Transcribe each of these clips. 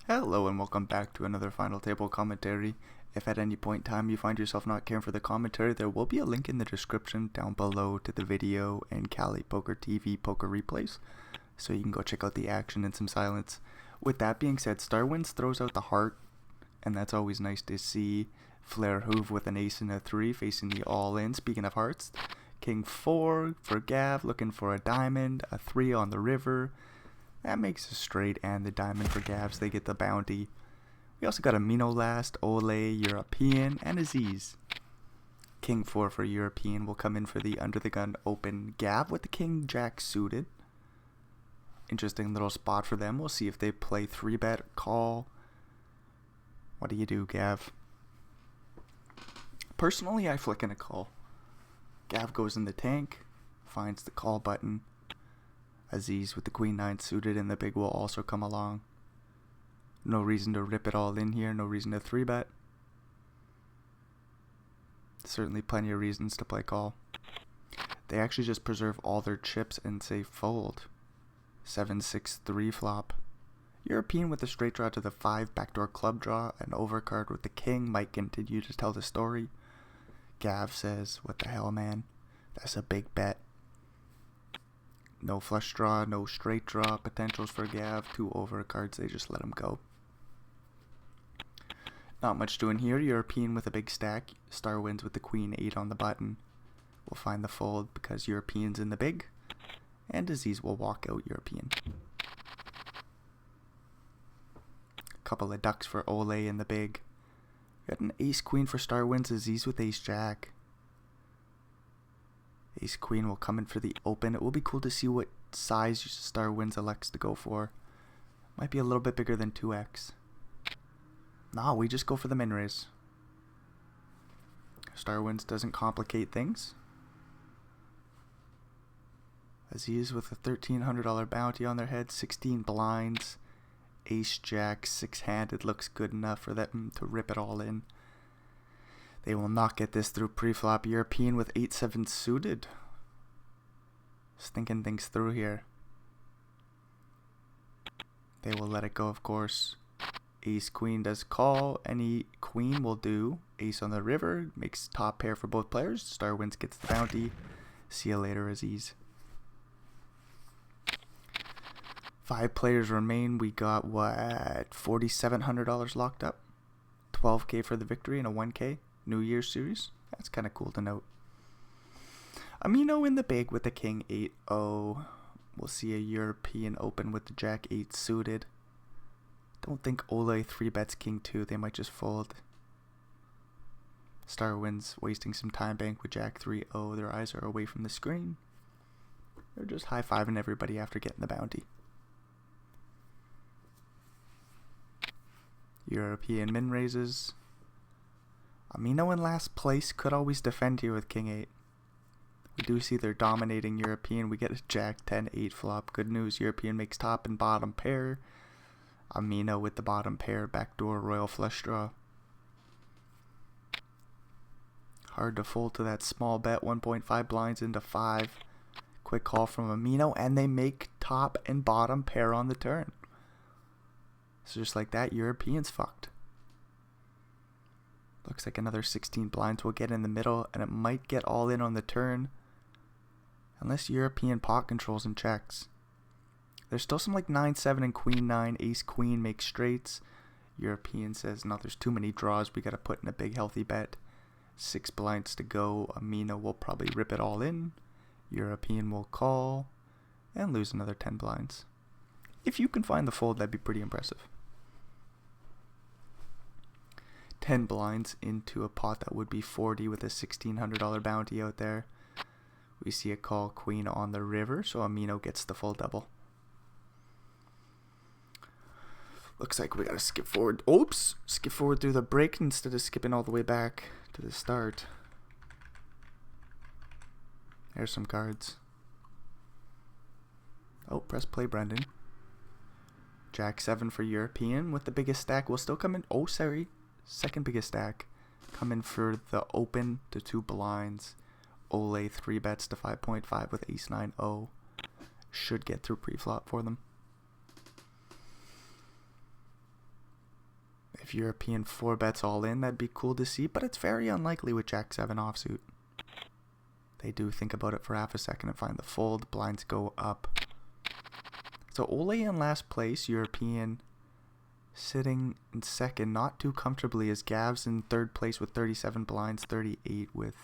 Hello and welcome back to another final table commentary. If at any point in time you find yourself not caring for the commentary, there will be a link in the description down below to the video and KalipokerTV poker replays, so you can go check out the action in some silence. With that being said, Starwinds throws out the heart, and that's always nice to see. Flair Hoove with an ace and a 3 facing the all-in. Speaking of hearts, King 4 for Gav looking for a diamond, a 3 on the river. That makes a straight and the diamond for Gavs. They get the bounty. We also got a Mino last, Ole, European, and Aziz. King 4 for European will come in for the under the gun open. Gav with the King Jack suited. Interesting little spot for them. We'll see if they play 3-bet, call. What do you do, Gav? Personally, I flick in a call. Gav goes in the tank, finds the call button. Aziz with the Queen 9 suited and the big will also come along. No reason to rip it all in here, no reason to 3-bet. Certainly plenty of reasons to play call. They actually just preserve all their chips and say fold. 7-6-3 flop. European with the straight draw to the 5 backdoor club draw, an overcard with the King might continue to tell the story. Gav says, what the hell, man? That's a big bet. No flush draw, no straight draw potentials for Gav. 2 overcards, they just let him go. Not much doing here. European with a big stack. Starwinds with the Queen 8 on the button. We'll find the fold because European's in the big. And Aziz will walk out European. Couple of ducks for Ole in the big. Got an ace queen for Starwinds. Aziz with ace jack. Ace Queen will come in for the open. It will be cool to see what size Starwinds elects to go for. Might be a little bit bigger than 2x. Nah, we just go for the min raise. Starwinds doesn't complicate things. Aziz with a $1,300 bounty on their head. 16 blinds. Ace Jack 6-handed looks good enough for them to rip it all in. They will not get this through pre-flop. European with 8-7 suited. Just thinking things through here. They will let it go, of course. Ace Queen does call. Any Queen will do. Ace on the river makes top pair for both players. Starwinds gets the bounty. See you later, Aziz. 5 players remain. We got what? $4,700 locked up. 12K for the victory and a 1K. New Year's series. That's kind of cool to note. Amino in the big with the King 8-0. We'll see a European open with the Jack 8 suited. Don't think Ole 3-bets King 2. They might just fold. Starwinds wasting some time bank with Jack 3-0. Their eyes are away from the screen. They're just high-fiving everybody after getting the bounty. European min raises. Amino in last place could always defend here with King 8. We do see they're dominating European. We get a Jack 10-8 flop. Good news, European makes top and bottom pair. Amino with the bottom pair, backdoor royal flush draw. Hard to fold to that small bet, 1.5 blinds into 5. Quick call from Amino, and they make top and bottom pair on the turn. So just like that, European's fucked. Looks like another 16 blinds will get in the middle, and it might get all in on the turn. Unless European pot controls and checks. There's still some like 9-7 and Queen 9. Ace Queen makes straights. European says, no, there's too many draws. We got to put in a big healthy bet. 6 blinds to go. Amino will probably rip it all in. European will call. And lose another 10 blinds. If you can find the fold, that'd be pretty impressive. 10 blinds into a pot that would be 40 with a $1,600 bounty out there. We see a call Queen on the river, so Amino gets the full double. Looks like we gotta skip forward. Oops! Skip forward through the break instead of skipping all the way back to the start. There's some cards. Oh, press play, Brendan. Jack 7 for European with the biggest stack. Will still come in. Oh, sorry. Second biggest stack. Come in for the open to 2 blinds. Ole 3-bets to 5.5 with ace 9-0. Should get through pre-flop for them. If European 4 bets all in, that'd be cool to see, but it's very unlikely with Jack 7 offsuit. They do think about it for half a second and find the fold. Blinds go up. So Ole in last place, European sitting in second, not too comfortably, as Gav's in third place with 37 blinds, 38 with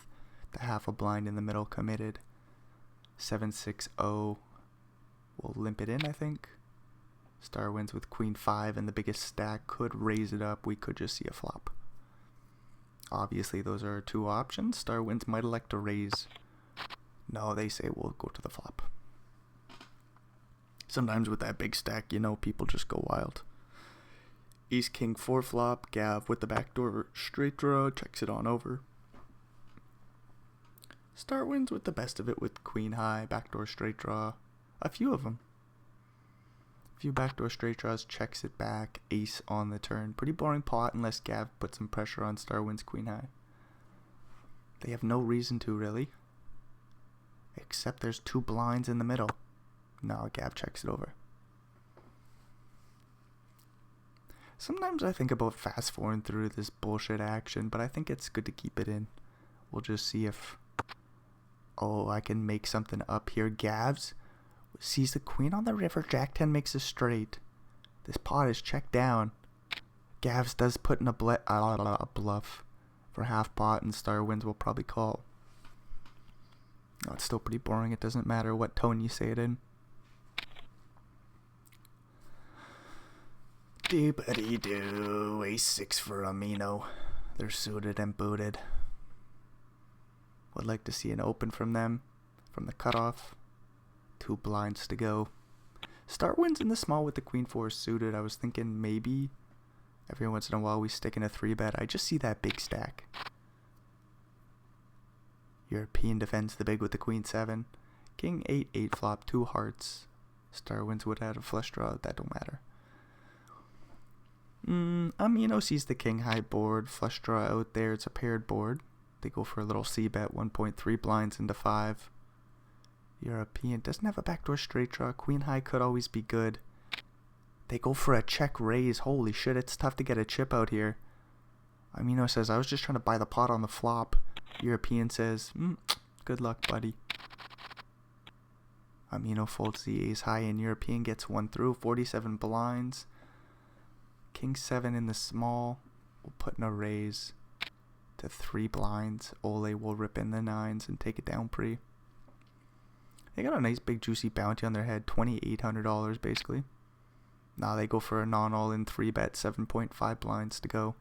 the half a blind in the middle committed. 7-6-0. We'll limp it in, I think. Star wins with Queen 5, and the biggest stack could raise it up. We could just see a flop. Obviously, those are our two options. Star wins might elect to raise. No, they say we'll go to the flop. Sometimes with that big stack, you know, people just go wild. Ace King 4 flop. Gav with the backdoor straight draw. Checks it on over. Star wins with the best of it with Queen High, backdoor straight draw. A few of them. A few backdoor straight draws, checks it back, ace on the turn. Pretty boring pot unless Gav puts some pressure on. Star wins Queen High. They have no reason to, really. Except there's 2 blinds in the middle. No, Gav checks it over. Sometimes I think about fast forwarding through this bullshit action, but I think it's good to keep it in. We'll just see if... Oh, I can make something up here. Gav's sees the queen on the river. Jack 10 makes a straight. This pot is checked down. Gav's does put in a bluff for half pot, and Star wins will probably call. Oh, it's still pretty boring. It doesn't matter what tone you say it in. Doo-ba-dee-doo. Ace 6 for Amino. They're suited and booted. Would like to see an open from them. From the cutoff. 2 blinds to go. Star wins in the small with the Queen 4 suited. I was thinking maybe every once in a while we stick in a 3-bet. I just see that big stack. European defends the big with the Queen 7. King 8, 8 flop, 2 hearts. Star wins would add a flush draw. That don't matter. Amino sees the King High board. Flush draw out there. It's a paired board. They go for a little C-bet. 1.3 blinds into 5. European doesn't have a backdoor straight draw. Queen High could always be good. They go for a check raise. Holy shit, it's tough to get a chip out here. Amino says, I was just trying to buy the pot on the flop. European says, good luck, buddy. Amino folds the ace high, and European gets one through. 47 blinds. King 7 in the small. We'll put in a raise to 3 blinds. Ole will rip in the 9s and take it down pre. They got a nice big juicy bounty on their head. $2,800 basically. Now they go for a non-all-in 3-bet. 7.5 blinds to go.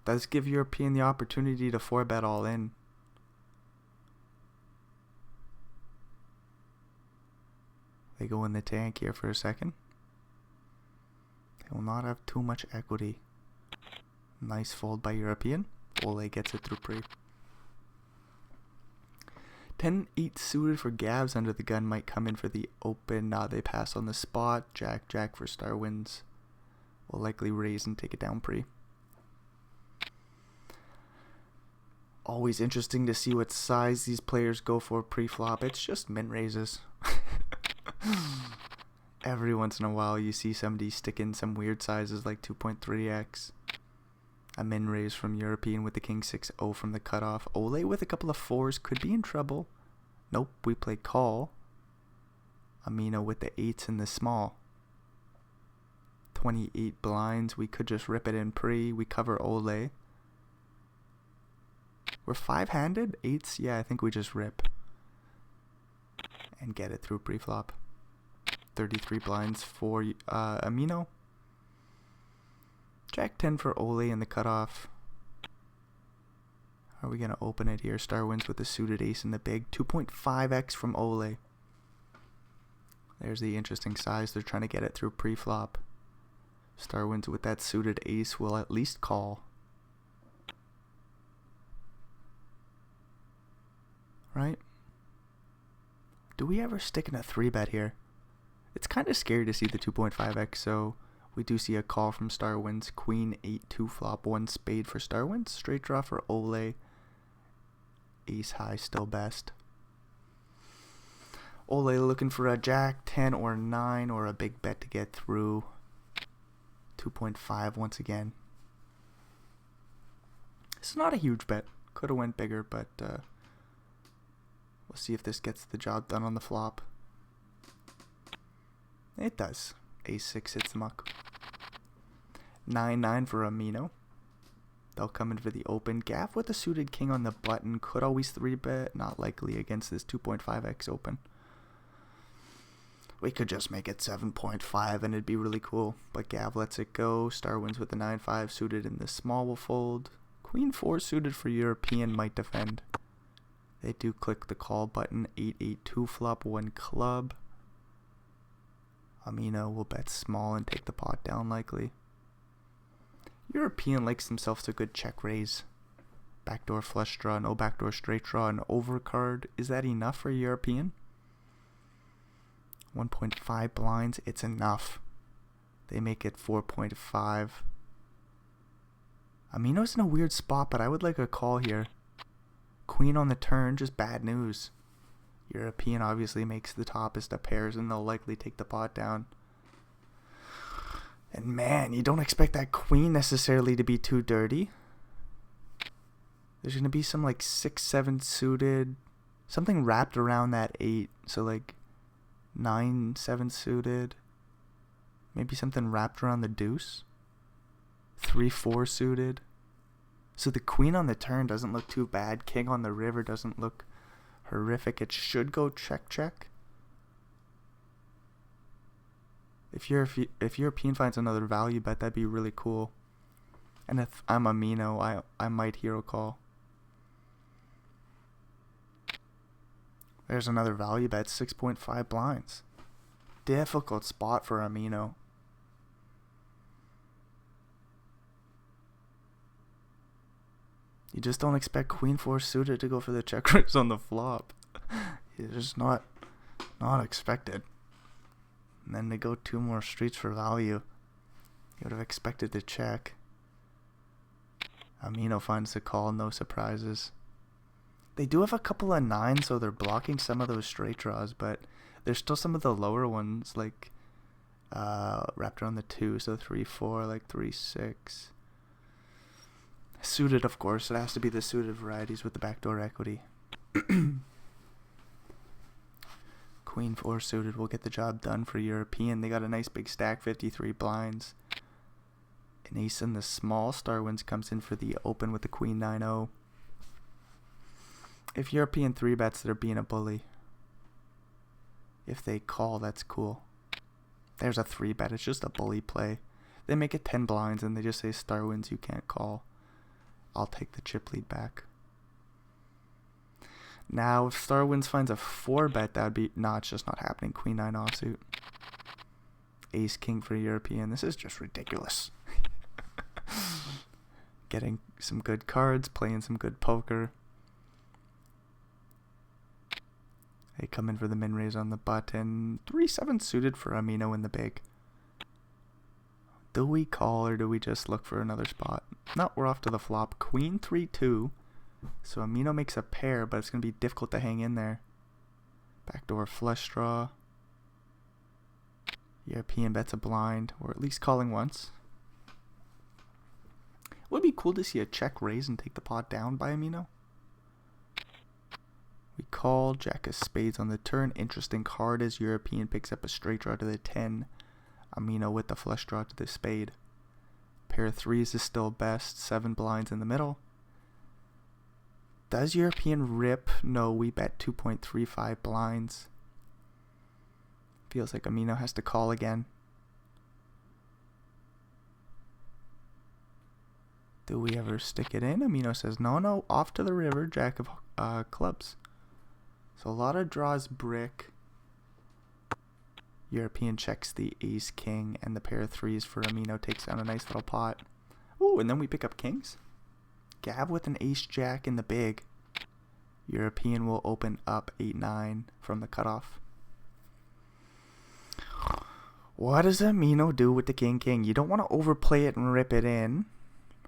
Does give European the opportunity to 4-bet all in. They go in the tank here for a second. They will not have too much equity. Nice fold by European. Ole gets it through pre. 10-8 suited for Gavs under the gun might come in for the open. Nah, they pass on the spot. Jack, Jack for Star wins. Will likely raise and take it down pre. Always interesting to see what size these players go for pre-flop. It's just min raises. Every once in a while you see somebody stick in some weird sizes like 2.3x. A min raise from European with the King 6-0 from the cutoff. Ole with a couple of 4s could be in trouble. Nope, we play call. Amino with the 8s in the small. 28 blinds. We could just rip it in pre. We cover Ole. We're 5-handed? 8s? Yeah, I think we just rip. And get it through pre-flop. 33 blinds for Amino. Jack 10 for Ole in the cutoff. Are we going to open it here? Star wins with the suited ace in the big. 2.5x from Ole. There's the interesting size. They're trying to get it through pre-flop. Star wins with that suited ace. Will at least call. Right? Do we ever stick in a 3-bet here? It's kind of scary to see the 2.5x, so we do see a call from Star wins. Queen 8-2 flop, 1 spade for Star wins. Straight draw for Ole. Ace high still best. Ole looking for a Jack 10 or 9 or a big bet to get through. 2.5 once again. It's not a huge bet. Could have went bigger, but we'll see if this gets the job done on the flop. It does. Ace-6 hits the muck. 9-9 for Amino. They'll come in for the open. Gav with a suited king on the button. Could always 3-bet. Not likely against this 2.5x open. We could just make it 7.5 and it'd be really cool. But Gav lets it go. Star wins with the 9-5 suited in the small will fold. Queen 4 suited for European might defend. They do click the call button. 8-8-2 flop 1 club. Amino will bet small and take the pot down likely. European likes themselves a good check raise. Backdoor flush draw, no backdoor straight draw, an overcard. Is that enough for European? 1.5 blinds, it's enough. They make it 4.5. Amino's in a weird spot, but I would like a call here. Queen on the turn, just bad news. European obviously makes the toppest of pairs and they'll likely take the pot down. And man, you don't expect that queen necessarily to be too dirty. There's going to be some like 6-7 suited. Something wrapped around that 8. So like 9-7 suited. Maybe something wrapped around the deuce. 3-4 suited. So the queen on the turn doesn't look too bad. King on the river doesn't look horrific. It should go check. If European finds another value bet, that'd be really cool. And if I'm Amino, I might hero call. There's another value bet, 6.5 blinds. Difficult spot for Amino. You just don't expect Queen 4 suited to go for the check raise on the flop. It's just not expected. And then they go 2 more streets for value. You would have expected to check. Amino finds the call, no surprises. They do have a couple of 9s, so they're blocking some of those straight draws, but there's still some of the lower ones, like wrapped around the 2, so 3-4, like 3-6. Suited, of course. It has to be the suited varieties with the backdoor equity. Queen 4 suited will get the job done for European. They got a nice big stack, 53 blinds. An ace in the small. Star wins comes in for the open with the queen 9-0. If European 3-bets, they're being a bully. If they call, that's cool. There's a 3-bet. It's just a bully play. They make it 10 blinds and they just say star wins, you can't call. I'll take the chip lead back. Now, if Star Wins finds a 4-bet, that would be... No, it's just not happening. Queen 9 offsuit. Ace King for European. This is just ridiculous. Getting some good cards, playing some good poker. They come in for the min raise on the button. 3-7 suited for Amino in the big. Do we call or do we just look for another spot? No, we're off to the flop. Queen 3-2. So Amino makes a pair, but it's going to be difficult to hang in there. Backdoor flush draw. European bets a blind, or at least calling once. Would be cool to see a check raise and take the pot down by Amino. We call, jack of spades on the turn. Interesting card as European picks up a straight draw to the 10. Amino with the flush draw to the spade. Pair of 3s is still best. 7 blinds in the middle. Does European rip? No, we bet 2.35 blinds. Feels like Amino has to call again. Do we ever stick it in? Amino says, no, off to the river, jack of clubs. So a lot of draws brick. European checks the ace king and the pair of 3s for Amino takes down a nice little pot. Ooh, and then we pick up kings. Gav with an ace jack in the big. European will open up 8-9 from the cutoff. What does Amino do with the king? You don't want to overplay it and rip it in.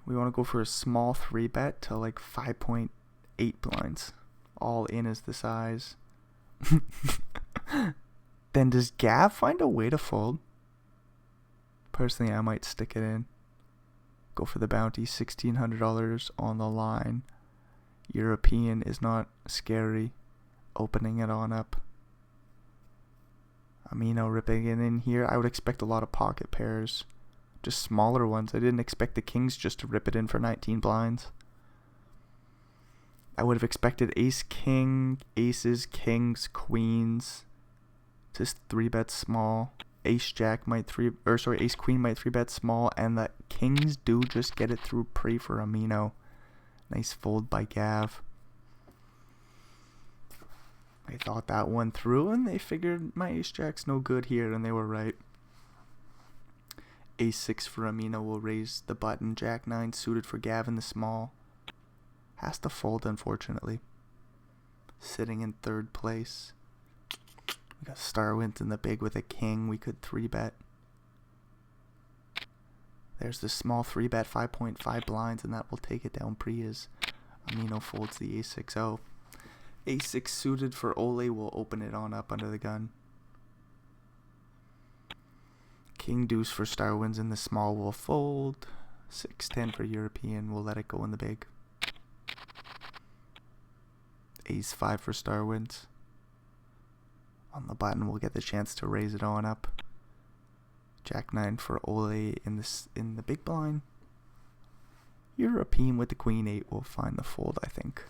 We want to go for a small 3-bet to like 5.8 blinds. All in is the size. Then does Gav find a way to fold? Personally, I might stick it in. Go for the bounty, $1,600 on the line. European is not scary. Opening it on up. Amino ripping it in here. I would expect a lot of pocket pairs. Just smaller ones. I didn't expect the kings just to rip it in for 19 blinds. I would have expected ace, king, aces, kings, queens. Just 3-bet small. Ace jack might ace queen might 3-bet small, and the kings do just get it through pre for Amino. Nice fold by Gav. They thought that one through, and they figured my ace jack's no good here, and they were right. Ace 6 for Amino will raise the button. Jack 9 suited for Gav in the small. Has to fold, unfortunately. Sitting in 3rd place. We got star wins in the big with a king. We could 3-bet. There's the small 3-bet, 5.5 blinds, and that will take it down pre as Amino folds the A6-0. A6 suited for Ole will open it on up under the gun. King deuce for star wins in the small will fold. 6-10 for European will let it go in the big. Ace 5 for star wins. On the button we'll get the chance to raise it on up. Jack 9 for Ole in the big blind. European with the queen 8 will find the fold, I think.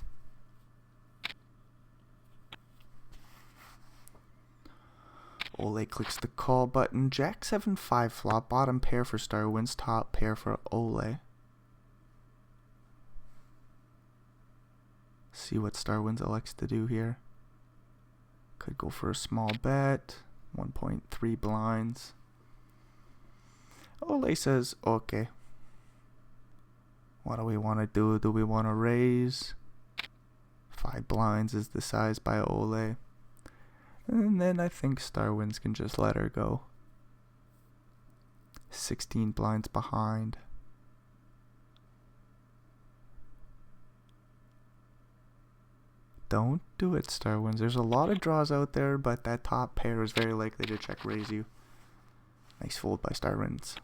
Ole clicks the call button. Jack 7-5 flop. Bottom pair for star wins. Top pair for Ole. See what star wins elects to do here. Could go for a small bet. 1.3 blinds. Ole says, okay. What do we want to do? Do we want to raise? 5 blinds is the size by Ole. And then I think star wins can just let her go. 16 blinds behind. Don't do it, star wins. There's a lot of draws out there, but that top pair is very likely to check raise you. Nice fold by star wins.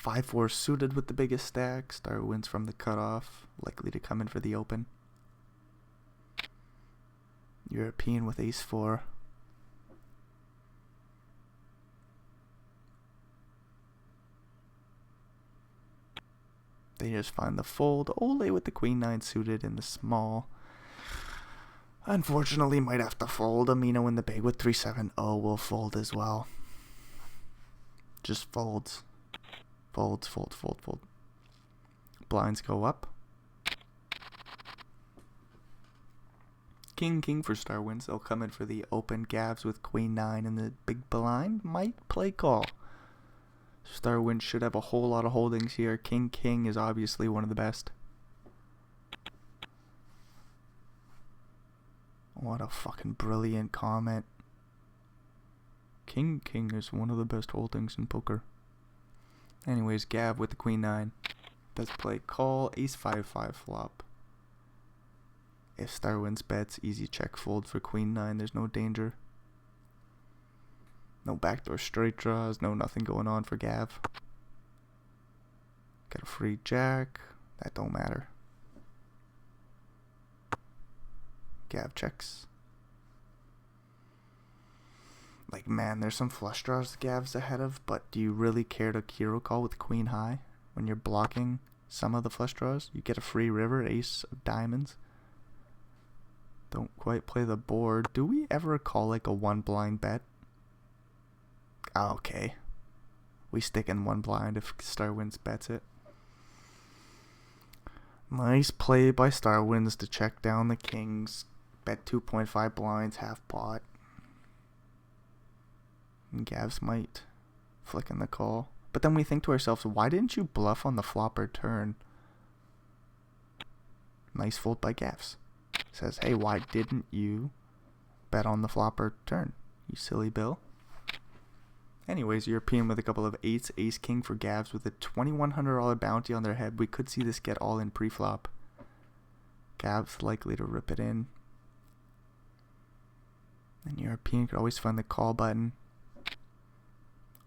5-4 suited with the biggest stack. Star wins from the cutoff. Likely to come in for the open. European with ace 4. They just find the fold. Ole with the queen 9 suited in the small. Unfortunately, might have to fold. Amino in the big with 3-7-0 will fold as well. Just folds. Folds, fold, fold, fold. Blinds go up. King, king for star wins. They'll come in for the open. Gavs with queen 9 in the big blind. Might play call. Star wins should have a whole lot of holdings here. King, king is obviously one of the best. What a fucking brilliant comment. King, king is one of the best holdings in poker. Anyways, Gav with the queen 9. Does play call. Ace 5-5 flop. If star wins bets, easy check fold for queen 9. There's no danger. No backdoor straight draws. No nothing going on for Gav. Got a free jack. That don't matter. Gav checks. Like, man, there's some flush draws Gav's ahead of, but do you really care to hero call with queen high when you're blocking some of the flush draws? You get a free river, ace of diamonds. Don't quite play the board. Do we ever call like a 1 blind bet? Oh, okay. We stick in 1 blind if star wins bets it. Nice play by star wins to check down the kings. Bet 2.5 blinds, half pot. And Gavs might flick in the call. But then we think to ourselves, why didn't you bluff on the flop or turn? Nice fold by Gavs. Says, hey, why didn't you bet on the flop or turn, you silly Bill? Anyways, European with a couple of 8s. Ace king for Gavs with a $2,100 bounty on their head. We could see this get all in pre-flop. Gavs likely to rip it in. And European could always find the call button.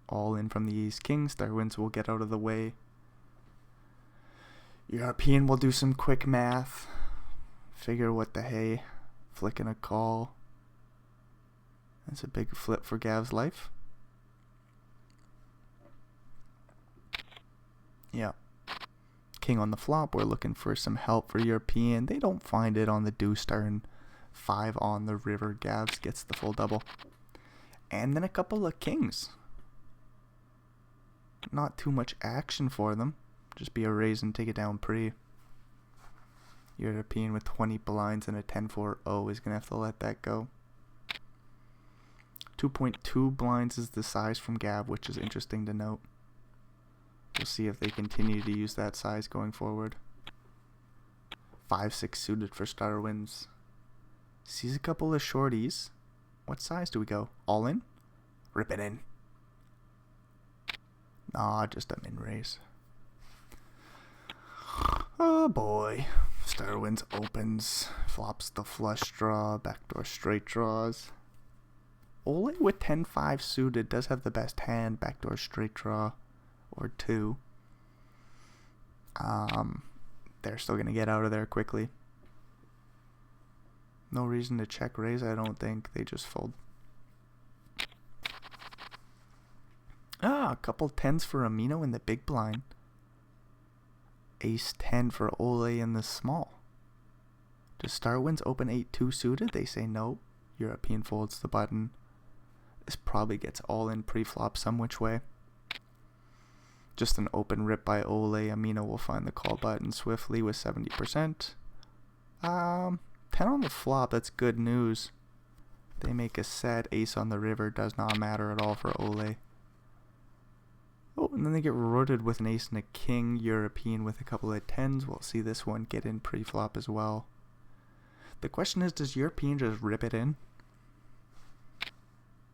All in from the ace king. Star wins will get out of the way. European will do some quick math. Figure what the hey. Flicking a call. That's a big flip for Gav's life. Yeah. King on the flop. We're looking for some help for European. They don't find it on the deuce turn. 5 on the river. Gavs gets the full double. And then a couple of kings. Not too much action for them. Just be a raise and take it down pre. European with 20 blinds and a 10-4-0 is going to have to let that go. 2.2 blinds is the size from Gav, which is interesting to note. We'll see if they continue to use that size going forward. 5-6 suited for Star wins. Sees a couple of shorties. What size do we go? All in? Rip it in. Nah, just a min raise. Oh boy. Star wins opens. Flops the flush draw. Backdoor straight draws. Ole with 10-5 suited does have the best hand. Backdoor straight draw. Or 2. They're still going to get out of there quickly. No reason to check raise, I don't think. They just fold. A couple 10s for Amino in the big blind. Ace 10 for Ole in the small. Does Star wins open 8-2 suited? They say no. European folds the button. This probably gets all in pre-flop some which way. Just an open rip by Ole. Amino will find the call button swiftly with 70%. 10 on the flop, that's good news. They make a set. Ace on the river does not matter at all for Ole. Oh, and then they get rooted with an ace and a king. European with a couple of 10s. We'll see this one get in pre-flop as well. The question is, does European just rip it in?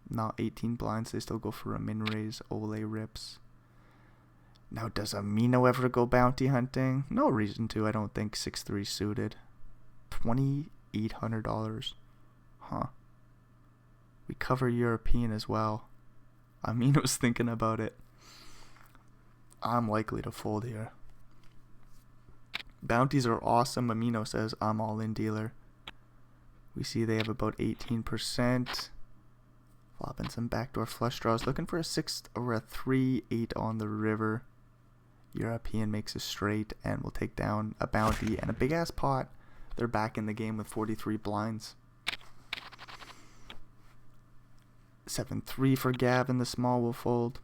Not 18 blinds. They still go for a min raise. Ole rips. Now, does Amino ever go bounty hunting? No reason to, I don't think. 6-3 suited. $2,800. Huh. We cover European as well. Amino's thinking about it. I'm likely to fold here. Bounties are awesome. Amino says, I'm all in dealer. We see they have about 18%. Flopping some backdoor flush draws. Looking for a 6 or a 3-8 on the river. European makes a straight and will take down a bounty and a big ass pot. They're back in the game with 43 blinds. 7-3 for Gav in the small will fold.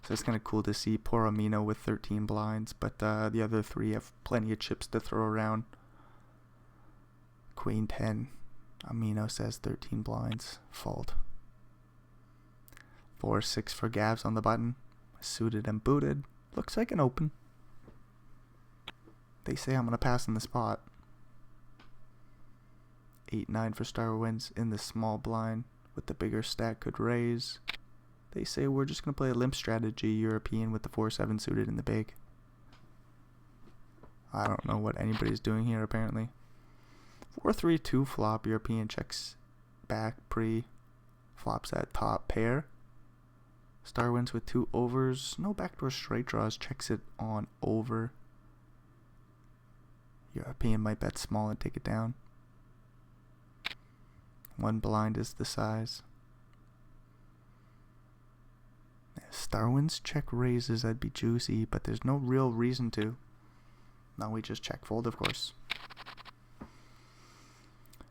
So it's kind of cool to see poor Amino with 13 blinds, but the other 3 have plenty of chips to throw around. Queen 10. Amino says 13 blinds. Fold. 4-6 for Gavs on the button. Suited and booted. Looks like an open. They say I'm going to pass in the spot. 8-9 for Star wins in the small blind. With the bigger stack could raise. They say we're just going to play a limp strategy. European with the 4-7 suited in the big. I don't know what anybody's doing here apparently. 4-3-2 flop. European checks back pre. Flops that top pair. Star wins with 2 overs. No backdoor straight draws. Checks it on over. European might bet small and take it down. 1 blind is the size. Star wins check raises. That'd be juicy, but there's no real reason to. Now we just check fold, of course.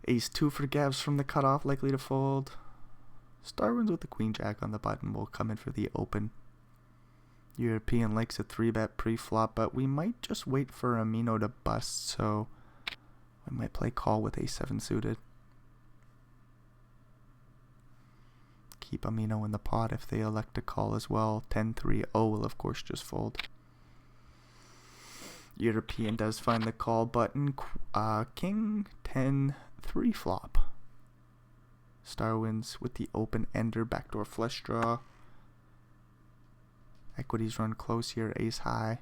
Ace 2 for Gavs from the cutoff, likely to fold. Star wins with the queen jack on the button will come in for the open. European likes a 3-bet pre-flop, but we might just wait for Amino to bust, so we might play call with A7 suited. Keep Amino in the pot if they elect to call as well. 10-3-0 will of course just fold. European does find the call button. King 10-3 flop. Star wins with the open ender. Backdoor flush draw. Equities run close here. Ace high.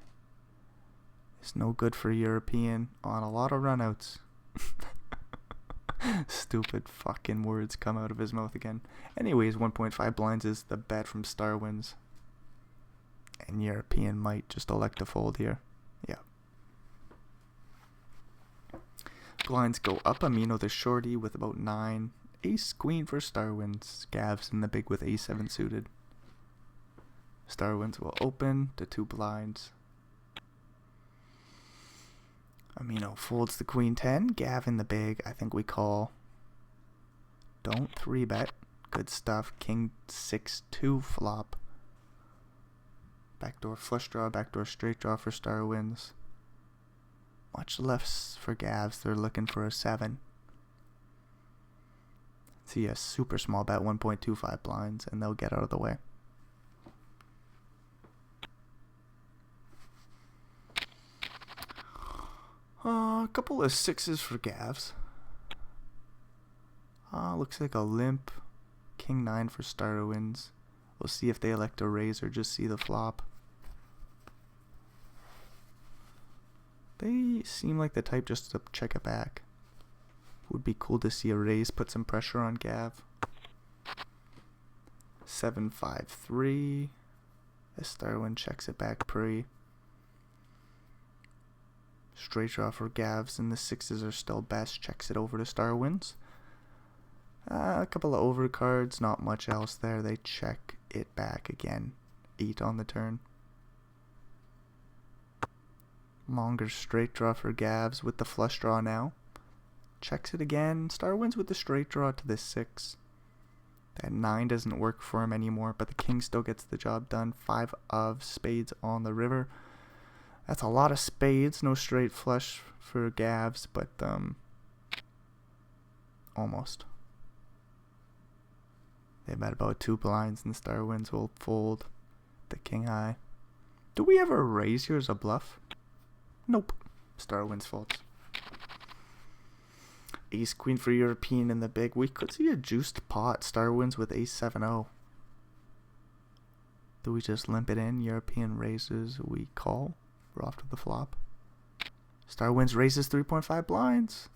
It's no good for European on a lot of runouts. Stupid fucking words come out of his mouth again. Anyways, 1.5 blinds is the bet from Star Wins. And European might just elect to fold here. Yeah. Blinds go up. Amino the shorty with about 9. Ace queen for Star Wins. Gavs in the big with A7 suited. Star Wins will open to 2 blinds. Amino folds the queen 10. Gav in the big. I think we call. Don't 3-bet. Good stuff. King 6-2 flop. Backdoor flush draw. Backdoor straight draw for Star Wins. Much less for Gavs. They're looking for a 7. See a super small bet, 1.25 blinds, and they'll get out of the way. A couple of 6s for Gavs. Looks like a limp. King 9 for Star Wins. We'll see if they elect a raise or just see the flop. They seem like the type just to check it back. Would be cool to see a raise, put some pressure on Gav. 7-5-3. As Starwin checks it back pre. Straight draw for Gavs, and the 6s are still best. Checks it over to Starwins. A couple of overcards, not much else there. They check it back again. 8 on the turn. Longer straight draw for Gavs with the flush draw now. Checks it again. Starwins with the straight draw to the 6. That 9 doesn't work for him anymore, but the king still gets the job done. 5 of spades on the river. That's a lot of spades. No straight flush for Gavs, but almost. They bet about 2 blinds, and Starwins will fold the king high. Do we ever raise here as a bluff? Nope. Starwins folds. Ace queen for European in the big. We could see a juiced pot. Starwins with ace 7-0. Do we just limp it in? European raises. We call. We're off to the flop. Starwins raises 3.5 blinds.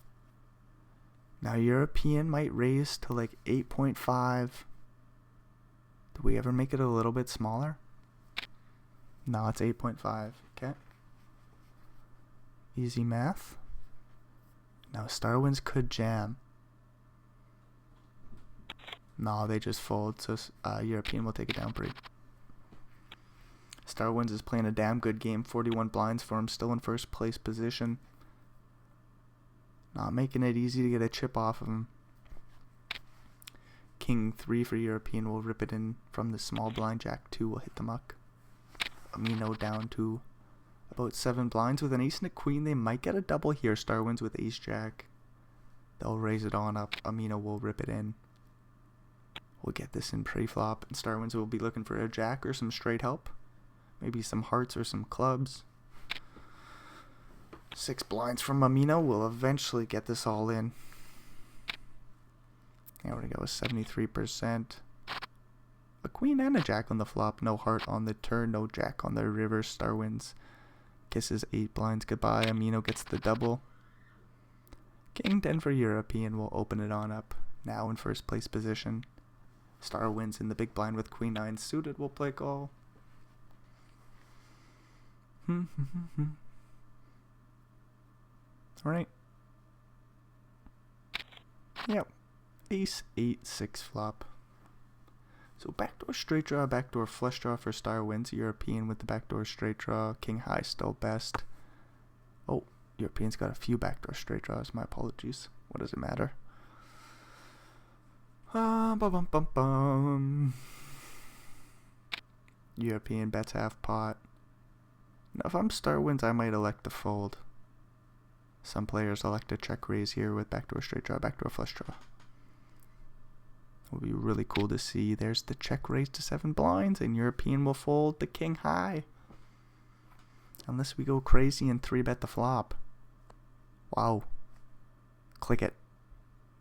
Now European might raise to like 8.5. Do we ever make it a little bit smaller? No, it's 8.5. Okay. Easy math. Now Starwins could jam. No, they just fold, so European will take it down pre. Starwins is playing a damn good game. 41 blinds for him, still in first place position. Not making it easy to get a chip off of him. King 3 for European will rip it in from the small blind. Jack 2 will hit the muck. Amino down to about 7 blinds with an ace and a queen. They might get a double here. Starwins with ace jack. They'll raise it on up. Amino will rip it in. We'll get this in pre-flop, and Starwins will be looking for a jack or some straight help. Maybe some hearts or some clubs. 6 blinds from Amino will eventually get this all in. There we go, 73%. A queen and a jack on the flop. No heart on the turn. No jack on the river. Starwins kisses 8 blinds goodbye. Amino gets the double. King 10 for European will open it on up. Now in first place position. Starwins in the big blind with queen 9 suited will play call. Alright. Yep. Ace 8-6 flop. So backdoor straight draw, backdoor flush draw for Starwins. European with the backdoor straight draw. King high still best. Oh, European's got a few backdoor straight draws. My apologies. What does it matter? European bets half pot. Now if I'm Starwins, I might elect to fold. Some players elect to check raise here with backdoor straight draw, backdoor flush draw. It will be really cool to see. There's the check raise to 7 blinds, and European will fold the king high. Unless we go crazy and 3-bet the flop. Wow. Click it.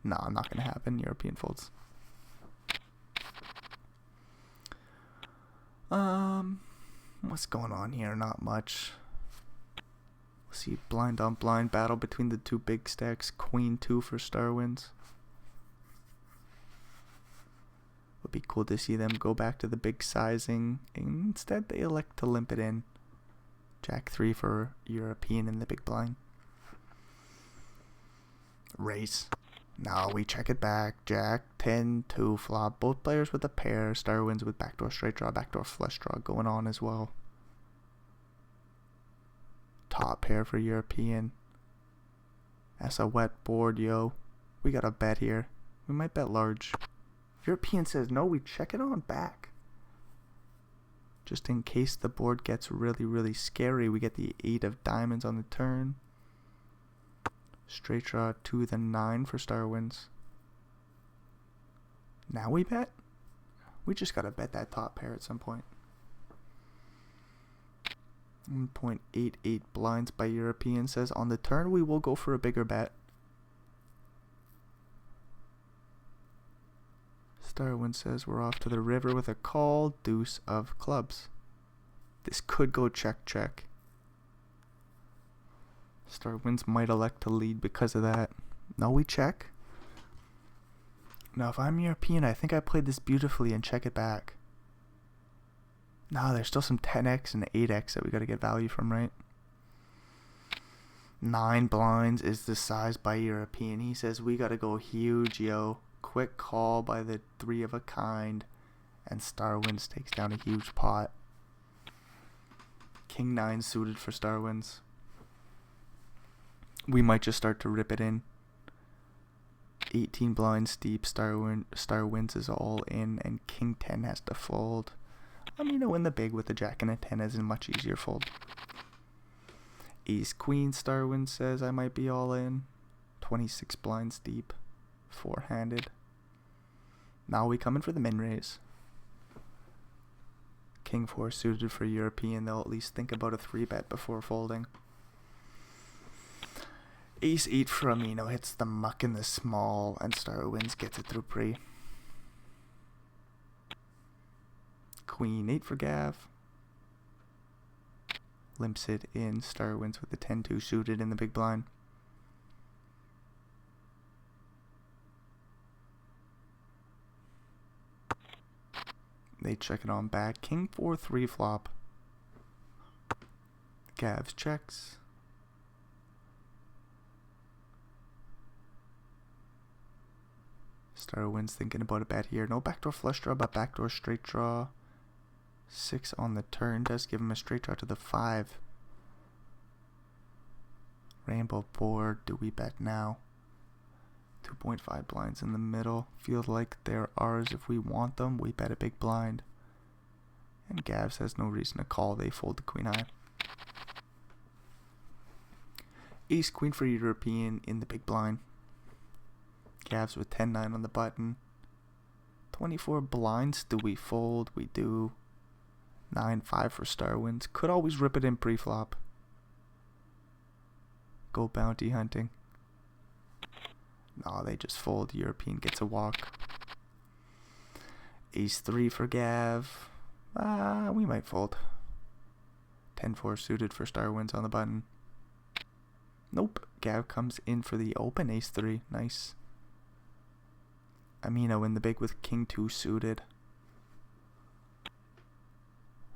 No, not going to happen. European folds. What's going on here? Not much. See blind on blind battle between the two big stacks. Queen 2 for star wins. Would be cool to see them go back to the big sizing. Instead, they elect to limp it in. Jack 3 for European in the big blind. Race. Now we check it back. Jack 10 2 flop. Both players with a pair. Star wins with backdoor straight draw, backdoor flush draw going on as well. Top pair for European. That's a wet board, yo. We got a bet here. We might bet large. European says no, we check it on back. Just in case the board gets really, really scary, we get the 8 of diamonds on the turn. Straight draw to the 9 for star wins. Now we bet? We just gotta bet that top pair at some point. 1.88 blinds by European says on the turn we will go for a bigger bet. Starwin says we're off to the river with a call. Deuce of clubs. This could go check check. Starwins might elect to lead because of that. No, we check. Now if I'm European, I think I played this beautifully and check it back. No, there's still some 10x and 8x that we gotta get value from, right? 9 blinds is the size by European. He says we gotta go huge, yo. Quick call by the 3 of a kind, and Starwinds takes down a huge pot. King 9 suited for Starwinds. We might just start to rip it in. 18 blinds deep. Starwinds is all in, and King 10 has to fold. In the big with a jack and a 10 is a much easier fold. Ace Queen Starwinds says I might be all in. 26 blinds deep. 4-handed. Now we come in for the min raise. King 4 suited for European. They'll at least think about a 3-bet before folding. Ace 8 for Amino hits the muck in the small, and Starwinds gets it through pre. Queen 8 for Gav. Limps it in. Starwinds with the 10-2 suited in the big blind. They check it on back. King 4 3 flop. Gavs checks. Starwinds thinking about a bet here. No backdoor flush draw, but backdoor straight draw. 6 on the turn does give him a straight draw to the 5. Rainbow board. Do we bet now? 2.5 blinds in the middle. Feels like they're ours if we want them. We bet a big blind. And Gavs has no reason to call. They fold the queen high. Ace Queen for European in the big blind. Gavs with 10-9 on the button. 24 blinds. Do we fold? We do. 9-5 for Starwinds. Could always rip it in pre-flop. Go bounty hunting. No, they just fold. European gets a walk. Ace 3 for Gav. We might fold. 10-4 suited for Starwinds on the button. Nope. Gav comes in for the open. Ace 3. Nice. Amino in the big with King 2 suited.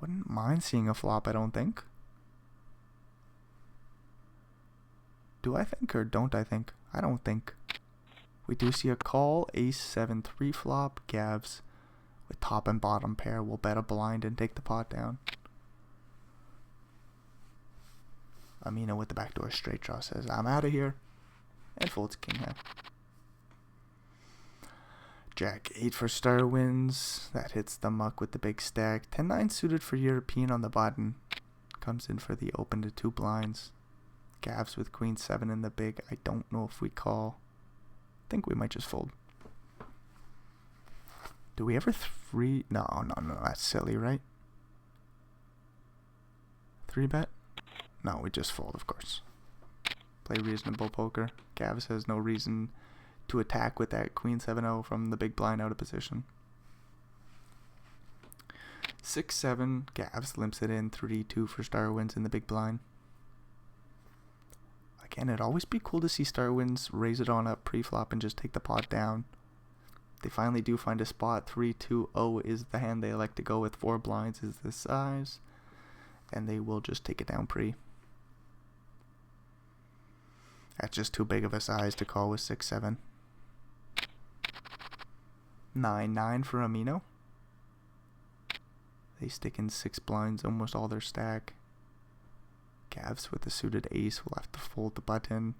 Wouldn't mind seeing a flop, I don't think. Do I think or don't I think? I don't think. We do see a call. Ace 7 3 flop. Gavs with top and bottom pair will bet a blind and take the pot down. Amino with the backdoor straight draw says I'm out of here and folds king high. Jack 8 for Starwinds. That hits the muck with the big stack. 10-9 suited for European on the button. Comes in for the open to 2 blinds. Gavs with Queen 7 in the big. I don't know if we call. I think we might just fold. Do we ever 3? No, that's silly, right? 3-bet? No, we just fold, of course. Play reasonable poker. Gavs has no reason to attack with that Queen 7-0 from the big blind out of position. 6-7. Gavs limps it in. 3-2 for Starwinds in the big blind. Again, it'd always be cool to see star wins raise it on up pre-flop and just take the pot down. They finally do find a spot. 3-2-0 is the hand they like to go with. 4 blinds is the size. And they will just take it down pre. That's just too big of a size to call with 6-7. 9-9 for Amino. They stick in 6 blinds, almost all their stack. Cavs with a suited ace will have to fold the button.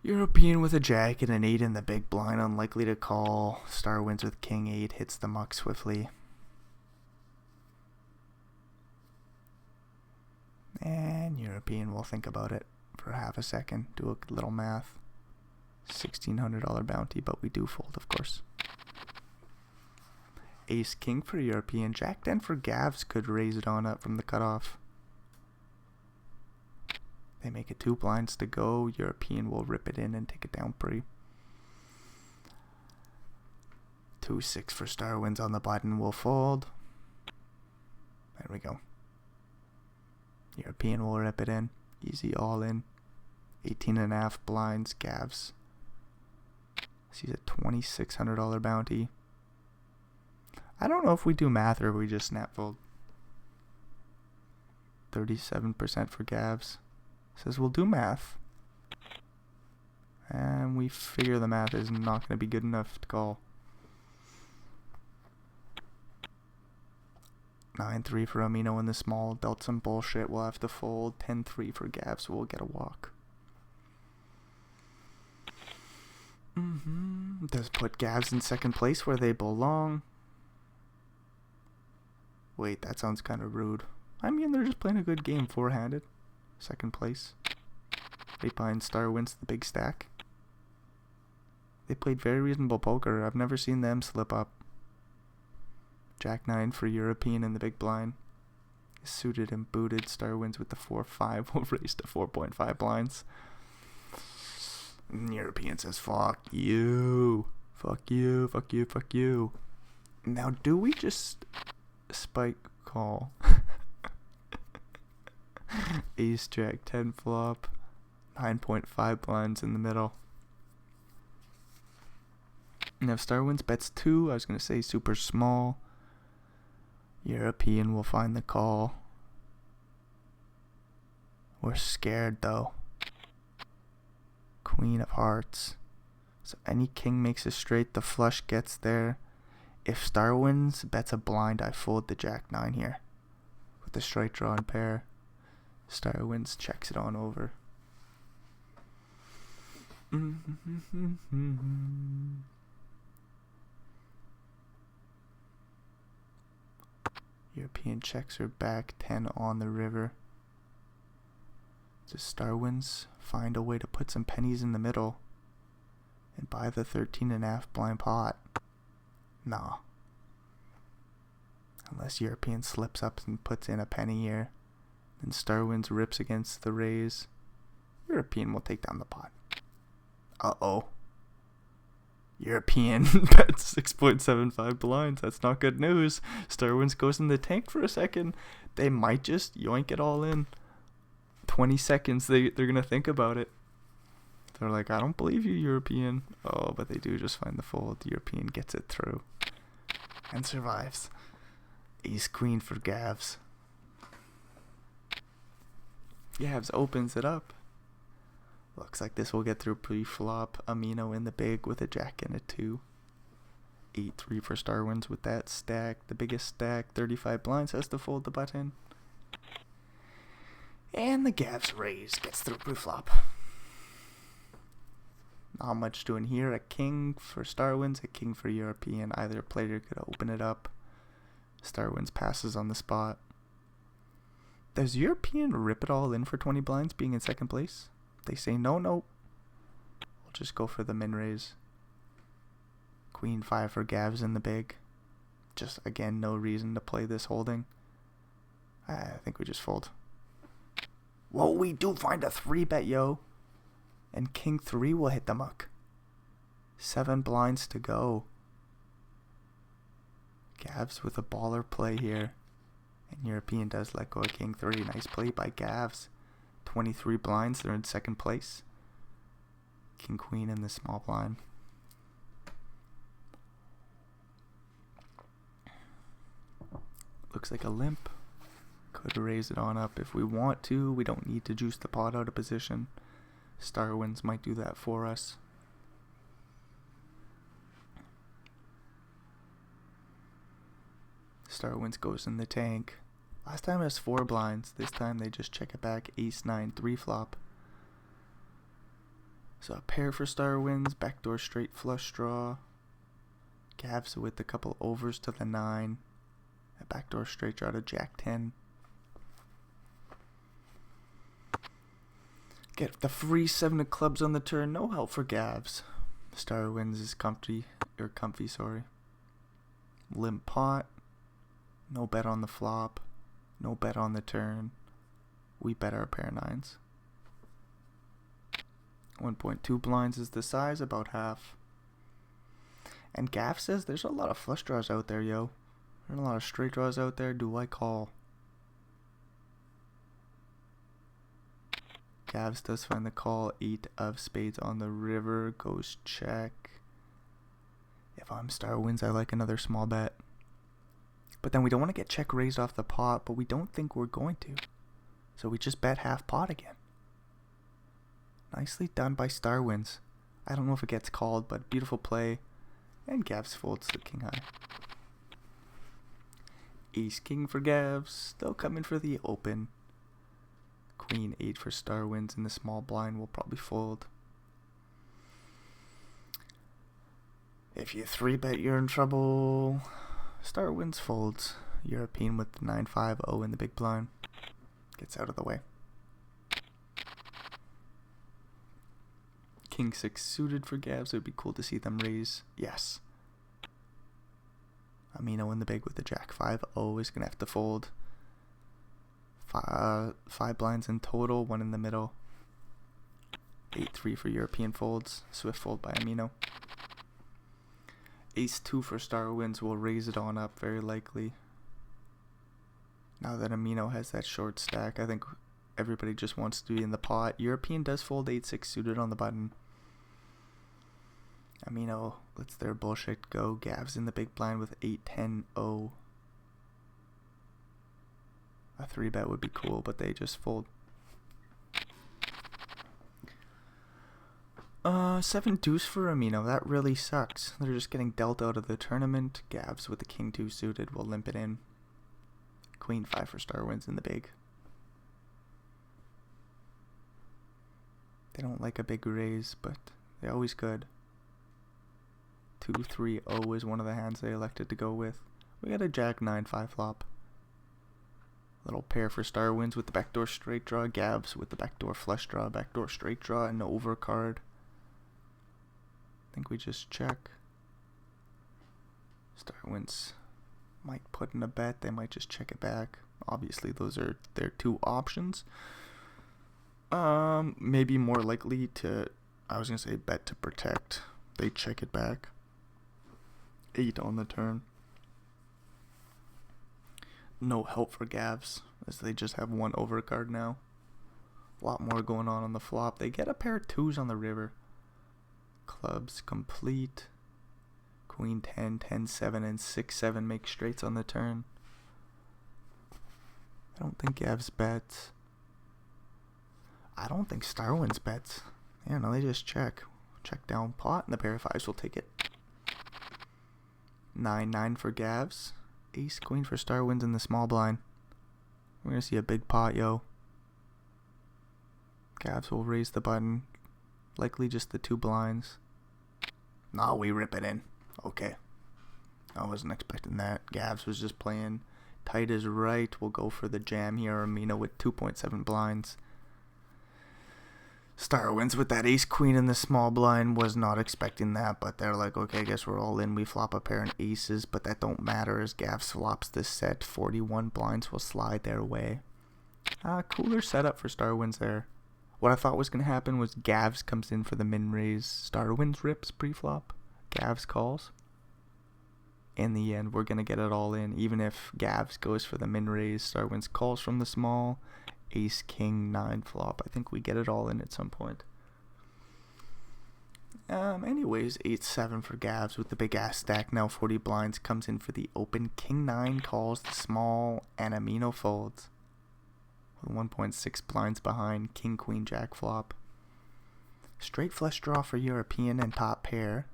European with a jack and an 8 in the big blind, unlikely to call. Star wins with king 8, hits the muck swiftly. And European will think about it for half a second, do a little math. $1,600 bounty, but we do fold, of course. Ace king for European. Jack 10 for Gavs could raise it on up from the cutoff. They make it 2 blinds to go. European will rip it in and take it down pre. 2-6 for star wins on the button. Will fold. There we go. European will rip it in. Easy all in. 18.5 blinds. Gavs sees a $2,600 bounty. I don't know if we do math or we just snap fold. 37% for Gavs. Says we'll do math. And we figure the math is not going to be good enough to call. 9-3 for Amino in the small. Dealt some bullshit. We'll have to fold. 10-3 for Gavs. So we'll get a walk. Does put Gavs in second place where they belong. Wait, that sounds kind of rude. I mean, they're just playing a good game, 4-handed. Second place. Right behind star wins the big stack. They played very reasonable poker. I've never seen them slip up. Jack 9 for European in the big blind. Suited and booted. Star wins with the 4-5. Will raise to 4.5 blinds. And European says, fuck you. Fuck you, fuck you, fuck you. Now, do we just spike call? Ace jack 10 flop. 9.5 blinds in the middle. Now, if star wins bets 2, I was going to say super small. European will find the call. We're scared though. Queen of hearts. So any king makes a straight, the flush gets there. If star wins bets a blind, I fold the jack 9 here. With the straight draw and pair. Star wins checks it on over. European checks her back 10 on the river. Does star wins find a way to put some pennies in the middle and buy the 13.5 blind pot? Nah. Unless European slips up and puts in a penny here. Then star wins rips against the raise. European will take down the pot. Uh-oh. European bets 6.75 blinds. That's not good news. Star wins goes in the tank for a second. They might just yoink it all in. 20 seconds. They're going to think about it. They're like, I don't believe you, European. Oh, but they do just find the fold. European gets it through. And survives. Ace queen for Gavs. Gavs opens it up. Looks like this will get through pre-flop. Amino in the big with a jack and a 2. 8-3 for star wins with that stack. The biggest stack, 35 blinds, has to fold the button. And the Gavs raise gets through pre-flop. Not much doing here. A king for star wins, a king for European. Either player could open it up. Star wins passes on the spot. Does European rip it all in for 20 blinds being in second place? They say no. We'll just go for the min raise. Queen 5 for Gavs in the big. Just again, no reason to play this holding. I think we just fold. Whoa, we do find a 3-bet, yo. And king 3 will hit the muck. 7 blinds to go. Gavs with a baller play here. And European does let go of king 3. Nice play by Gavs. 23 blinds. They're in second place. King, queen in the small blind. Looks like a limp. Could raise it on up if we want to. We don't need to juice the pot out of position. Star Winds might do that for us. Star Winds goes in the tank. Last time it was 4 blinds. This time they just check it back. Ace 9 3 flop. So a pair for Star Winds. Backdoor straight flush draw. Gavs with a couple overs to the 9. A backdoor straight draw to Jack 10. Get the free 7 of clubs on the turn. No help for Gavs. Star Winds is comfy. Sorry. Limp pot. No bet on the flop. No bet on the turn. We bet our pair 9s. 1.2 blinds is the size, about half. And Gav says there's a lot of flush draws out there, yo. There's a lot of straight draws out there. Do I call? Gavs does find the call. 8 of spades on the river. Goes check. If I'm Star Winds, I like another small bet. But then we don't want to get check raised off the pot, but we don't think we're going to. So we just bet half pot again. Nicely done by Star Winds. I don't know if it gets called, but beautiful play. And Gavs folds the king high. Ace king for Gavs. Still coming for the open. Queen 8 for Star Winds in the small blind will probably fold. If you 3-bet, you're in trouble. Star Winds folds. European with 9-5-0 in the big blind. Gets out of the way. King 6 suited for Gavs. It would be cool to see them raise. Yes. Amino in the big with the Jack 5-0 is going to have to fold. 5 blinds in total. 1 in the middle. 8-3 for European folds. Swift fold by Amino. Ace 2 for Star Winds will raise it on up very likely. Now that Amino has that short stack, I think everybody just wants to be in the pot. European does fold 8-6 suited on the button. Amino lets their bullshit go. Gavs in the big blind with 8-10-0. A 3-bet would be cool, but they just fold. 7 deuce for Amino. That really sucks. They're just getting dealt out of the tournament. Gavs with the king 2 suited will limp it in. Queen 5 for Star Winds in the big. They don't like a big raise, but they always could. 2-3-0 is one of the hands they elected to go with. We got a Jack 9-5 flop. Little pair for Star Winds with the backdoor straight draw. Gavs with the backdoor flush draw, backdoor straight draw, and the overcard. I think we just check. Star Winds might put in a bet. They might just check it back. Obviously, those are their 2 options. Maybe more likely to, I was going to say bet to protect. They check it back. 8 on the turn. No help for Gavs, as they just have 1 overcard now. A lot more going on the flop. They get a pair of 2s on the river. Clubs complete. Queen 10, 10-7, and 6-7 make straights on the turn. I don't think Gavs bets. I don't think Star Winds bets. Yeah, no, they just check. Check down pot, and the pair of 5s will take it. 9-9 for Gavs. Ace queen for Star Winds in the small blind. We're going to see a big pot, yo. Gavs will raise the button. Likely just the 2 blinds. No, we rip it in. Okay. I wasn't expecting that. Gavs was just playing tight as right. We'll go for the jam here. Amino with 2.7 blinds. Star Winds with that ace queen in the small blind. Was not expecting that, but they're like, okay, I guess we're all in. We flop a pair of aces, but that don't matter as Gavs flops this set. 41 blinds will slide their way. Cooler setup for Star Winds there. What I thought was going to happen was Gavs comes in for the min raise. Star Winds rips pre-flop. Gavs calls. In the end, we're going to get it all in. Even if Gavs goes for the min raise, Star Winds calls from the small. Ace King 9 flop. I think we get it all in at some point. Anyways, 8-7 for Gavs with the big ass stack. Now 40 blinds comes in for the open. King 9 calls the small and Amino folds. With 1.6 blinds behind. King Queen Jack flop. Straight flush draw for European and top pair.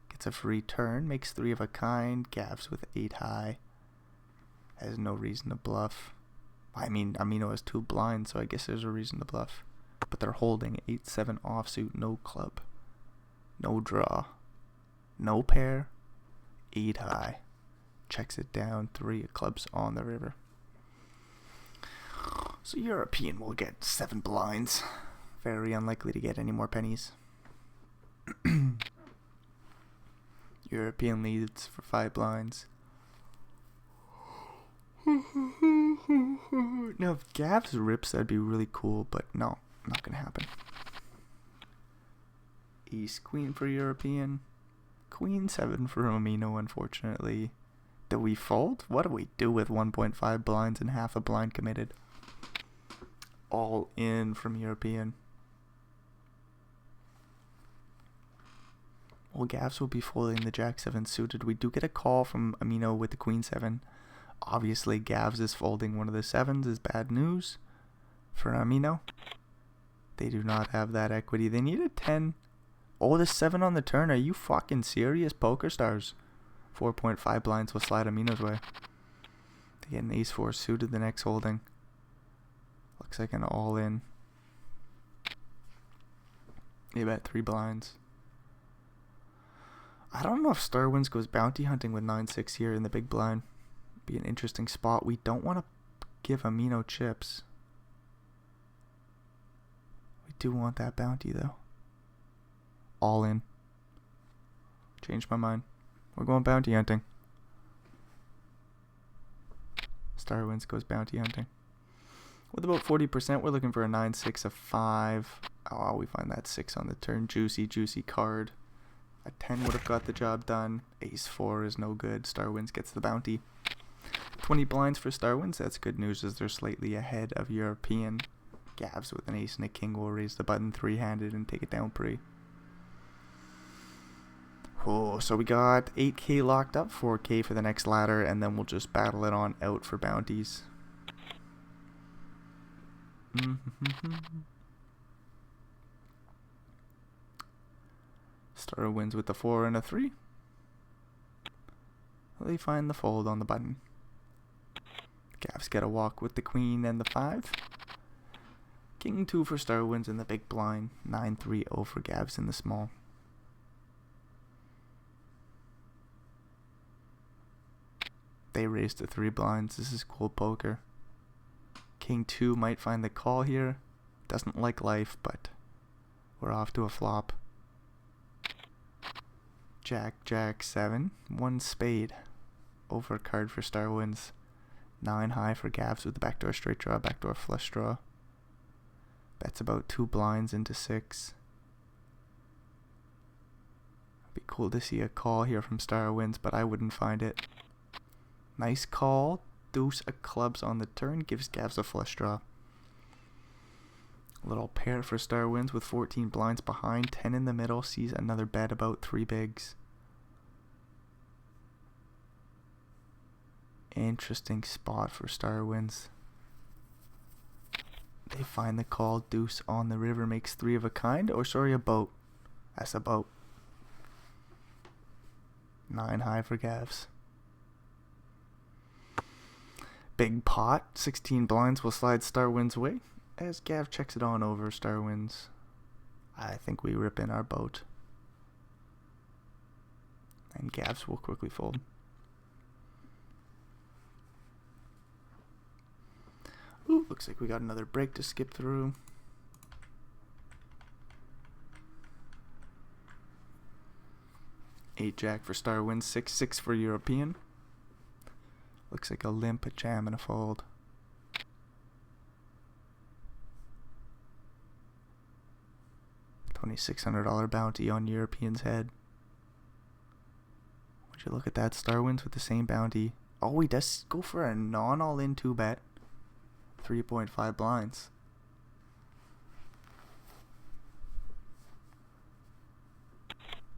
Gets a free turn. Makes 3 of a kind. Gavs with 8 high. Has no reason to bluff. I mean, Amino has 2 blinds, so I guess there's a reason to bluff. But they're holding 8-7 offsuit, no club. No draw. No pair. 8 high. Checks it down. 3 of clubs on the river. So European will get 7 blinds. Very unlikely to get any more pennies. European leads for 5 blinds. Now if Gavs rips, that'd be really cool, but no, not gonna happen. Ace Queen for European. Queen 7 for Amino, unfortunately. Do we fold? What do we do with 1.5 blinds and half a blind committed? All in from European. Well, Gavs will be folding the Jack 7 suited. We do get a call from Amino with the Queen 7. Obviously, Gavs is folding one of the 7s is bad news for Amino. They do not have that equity. They need a 10. Oh, the 7 on the turn. Are you fucking serious, Poker Stars? 4.5 blinds will slide Amino's way. They get an Ace 4 suited the next holding. Looks like an all-in. They bet 3 blinds. I don't know if Star Wins goes bounty hunting with 9-6 here in the big blind. Be an interesting spot. We don't want to give Amino chips. We do want that bounty though. All in. Changed my mind. We're going bounty hunting. Star Wins goes bounty hunting. With about 40%, we're looking for a 9-6, a 5. Oh, we find that 6 on the turn. Juicy, juicy card. A 10 would have got the job done. Ace 4 is no good. Star Wins gets the bounty. 20 blinds for Star Wins. That's good news as they're slightly ahead of European. Gavs with an ace and a king will raise the button 3-handed and take it down pre. Oh, so we got 8k locked up, 4k for the next ladder, and then we'll just battle it on out for bounties. Star Wins with the 4 and a 3. They find the fold on the button. Gavs get a walk with the queen and the 5. King 2 for Star Wins in the big blind. 9-3-0 for Gavs in the small. They raised to 3 blinds. This is cool poker. King 2 might find the call here. Doesn't like life, but we're off to a flop. Jack 7. 1 spade. Overcard for Star Wins. 9 high for Gavs with the backdoor straight draw, backdoor flush draw. Bets about 2 blinds into 6. It'd be cool to see a call here from Star Wins, but I wouldn't find it. Nice call. Deuce of clubs on the turn gives Gavs a flush draw. Little pair for Star Wins with 14 blinds behind. 10 in the middle. Sees another bet about 3 bigs. Interesting spot for Star Wins. They find the call. Deuce on the river makes 3 of a kind. Or sorry, a boat. That's a boat. 9 high for Gavs. Big pot. 16 blinds will slide Star Wins way. As Gav checks it on over, Star Wins. I think we rip in our boat. And Gavs will quickly fold. Ooh, looks like we got another break to skip through. Eight Jack for Star Wins, 6-6 for European. Looks like a limp, a jam, and a fold. $2,600 bounty on European's head. Would you look at that? Star Wins with the same bounty. Oh, he does go for a non-all-in 2-bet. 3.5 blinds.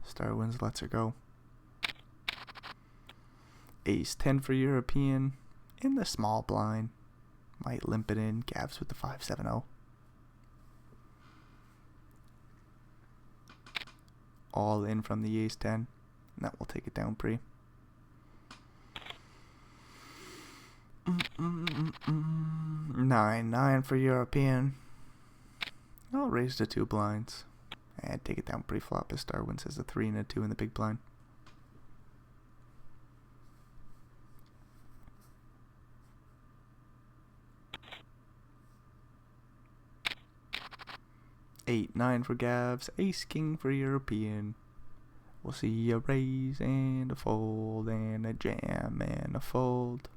Star wins, lets her go. Ace 10 for European in the small blind. Might limp it in. Gavs with the 5-7-0. All in from the ace 10. And that will take it down pre. 9-9 for European. I'll raise to 2 blinds. And take it down pre-flop as Star wins has a 3 and a 2 in the big blind. Eight, 9 for Gavs, ace king for European. We'll see a raise and a fold and a jam and a fold.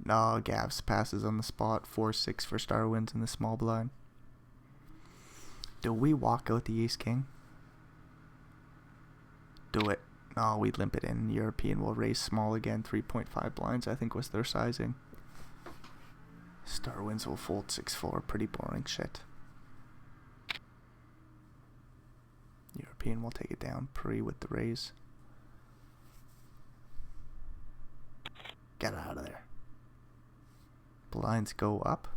No, Gavs passes on the spot. 4-6 for Star wins in the small blind. Do we walk out the ace king? Do it. No, we limp it in. European will raise small again. 3.5 blinds I think was their sizing. Star wins will fold 6-4. Pretty boring shit. European will take it down pre with the raise. Get out of there. Blinds go up.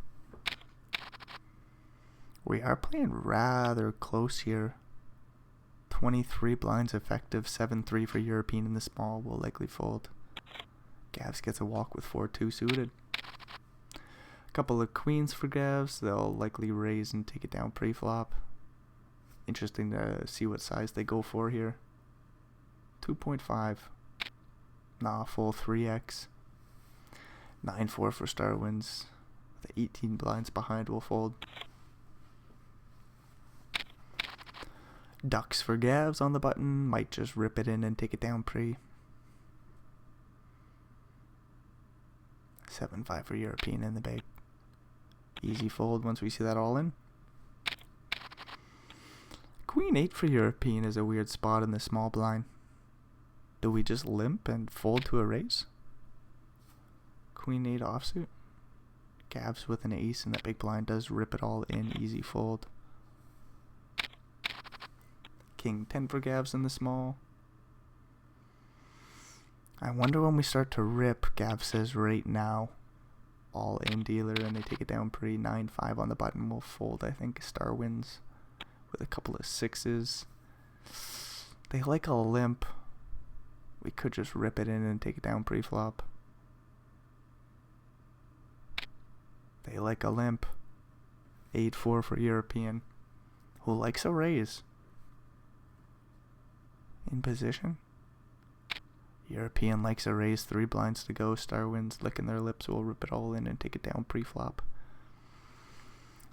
We are playing rather close here. 23 blinds effective. 7-3 for European in the small. Will likely fold. Gavs gets a walk with 4-2 suited. A couple of queens for Gavs. They'll likely raise and take it down pre-flop. Interesting to see what size they go for here. 2.5. Nah, full 3x. 9-4 for Star wins. The 18 blinds behind will fold. Ducks for Gavs on the button. Might just rip it in and take it down pre. 7-5 for European in the big. Easy fold once we see that all in. Queen 8 for European is a weird spot in the small blind. Do we just limp and fold to a raise? Queen 8 offsuit. Gavs with an ace and that big blind does rip it all in. Easy fold. King 10 for Gavs in the small. I wonder when we start to rip. Gav says right now. All in dealer and they take it down pre. 9-5 on the button will fold. I think Star wins with a couple of 6s. They like a limp. We could just rip it in and take it down pre-flop. They like a limp. 8-4 for European. Who likes a raise? In position. European likes a raise. 3 blinds to go. Star wins licking their lips. Will rip it all in and take it down pre-flop.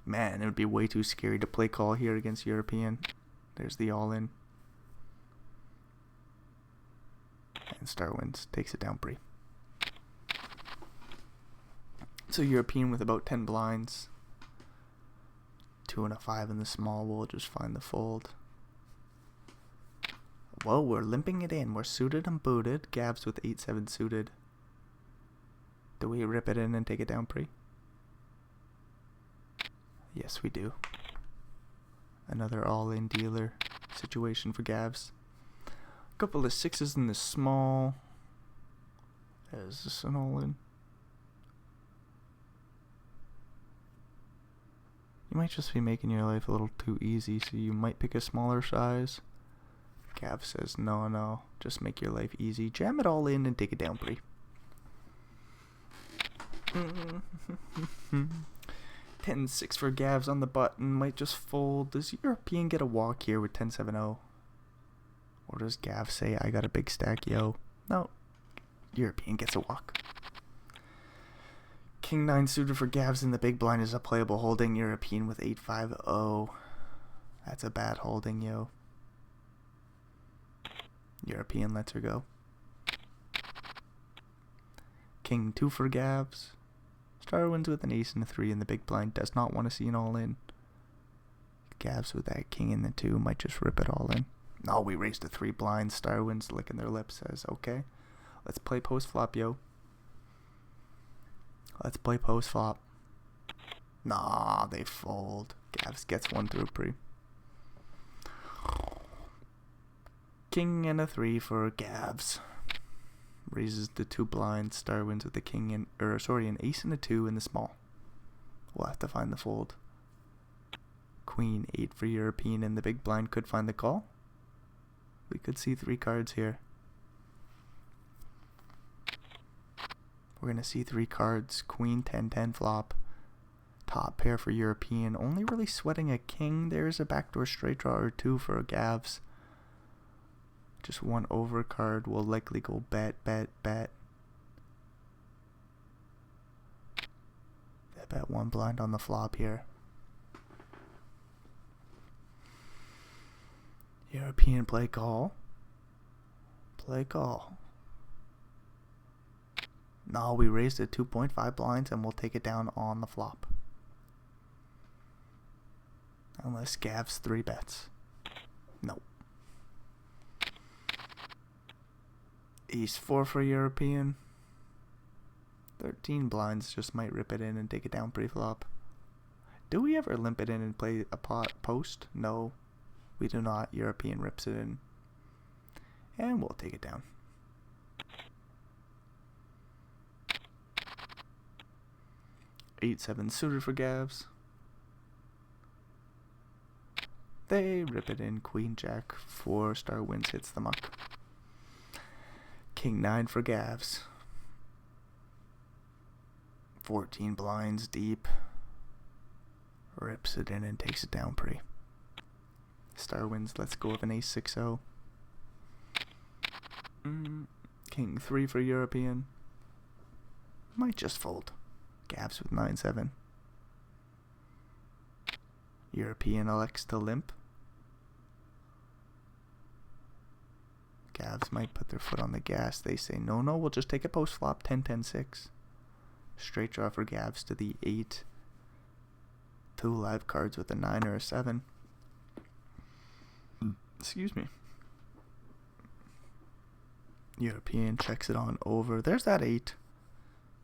Man, it would be way too scary to play call here against European. There's the all-in. And Star wins. Takes it down pre. So European with about 10 blinds. 2 and a 5 in the small. We'll just find the fold. Whoa, we're limping it in. We're suited and booted. Gavs with 8-7 suited. Do we rip it in and take it down pre? Yes, we do. Another all-in dealer situation for Gavs. A couple of 6s in the small. Is this an all-in? You might just be making your life a little too easy, so you might pick a smaller size. Gav says, no, just make your life easy. Jam it all in and take it down pre. 10-6 for Gavs on the button. Might just fold. Does European get a walk here with 10-7-0? Or does Gav say, I got a big stack, yo? No. European gets a walk. King 9 suited for Gavs in the big blind is a playable holding. European with 8-5-0. That's a bad holding, yo. European lets her go. King 2 for Gavs. Star wins with an ace and a 3 in the big blind. Does not want to see an all-in. Gavs with that king in the 2 might just rip it all in. No, we raised to 3 blinds. Star wins licking their lips. Says, okay, let's play post flop, yo. Let's play post flop. Nah, they fold. Gavs gets one through pre. King and a 3 for Gavs. Raises the 2 blinds. Star wins with the king and an ace and a 2 in the small. We'll have to find the fold. Queen 8 for European, and the big blind could find the call. We could see 3 cards here. We're gonna see 3 cards. Queen 10-10 flop. Top pair for European. Only really sweating a king. There's a backdoor straight draw or 2 for Gavs. Just 1 overcard. Will likely go bet. They bet 1 blind on the flop here. European play call. No, we raised it 2.5 blinds and we'll take it down on the flop. Unless Gavs 3 bets. Nope. Ace 4 for European. 13 blinds just might rip it in and take it down pre-flop. Do we ever limp it in and play a pot post? No, we do not. European rips it in. And we'll take it down. Eight 7 suited for Gavs. They rip it in. Queen Jack 4. Star wins, hits the muck. King 9 for Gavs. 14 blinds deep. Rips it in and takes it down pre. Star wins. Let's go with an ace 6-0. King 3 for European. Might just fold. Gavs with 9-7. European elects to limp. Gavs might put their foot on the gas. They say, no, we'll just take a post flop. 10-10-6. Straight draw for Gavs to the 8. 2 live cards with a 9 or a 7. Excuse me. European checks it on over. There's that 8.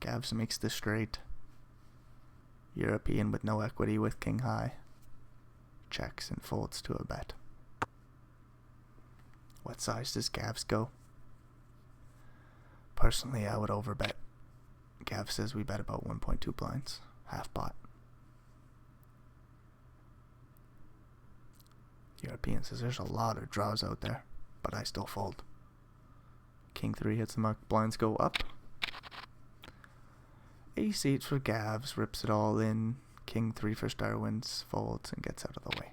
Gavs makes the straight. European with no equity with king high. Checks and folds to a bet. What size does Gavs go? Personally, I would overbet. Gav says we bet about 1.2 blinds. Half pot. European says there's a lot of draws out there, but I still fold. King 3 hits the muck. Blinds go up. Ace 8 for Gavs. Rips it all in. King 3 for Star wins. Folds and gets out of the way.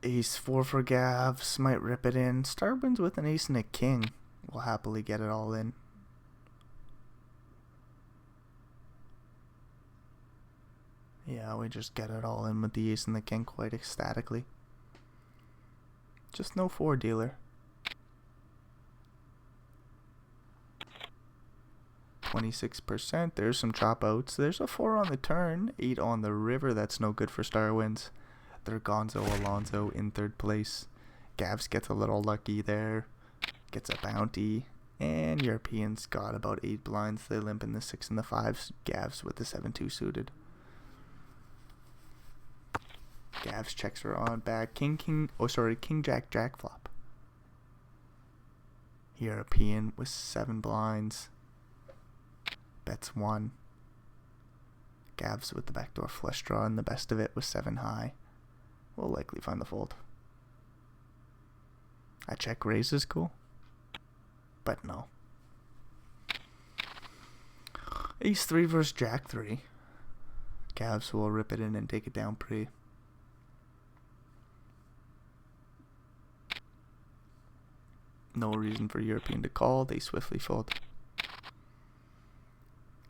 Ace 4 for Gavs. Might rip it in. Star wins with an ace and a king. We'll happily get it all in. Yeah, we just get it all in with the ace and the king quite ecstatically. Just no 4 dealer. 26%. There's some chop outs. There's a 4 on the turn. 8 on the river. That's no good for Star wins. They're Gonzo Alonso in 3rd place. Gavs gets a little lucky there. Gets a bounty. And Europeans got about 8 blinds. They limp in the 6 and the 5s. Gavs with the 7-2 suited. Gavs checks are on back. King Jack flop. European with 7 blinds. Bets 1. Gavs with the backdoor flush draw, and the best of it was 7 high. We'll likely find the fold. I check raise is cool, but no. Ace 3 versus Jack 3. Gavs will rip it in and take it down pre. No reason for European to call. They swiftly fold.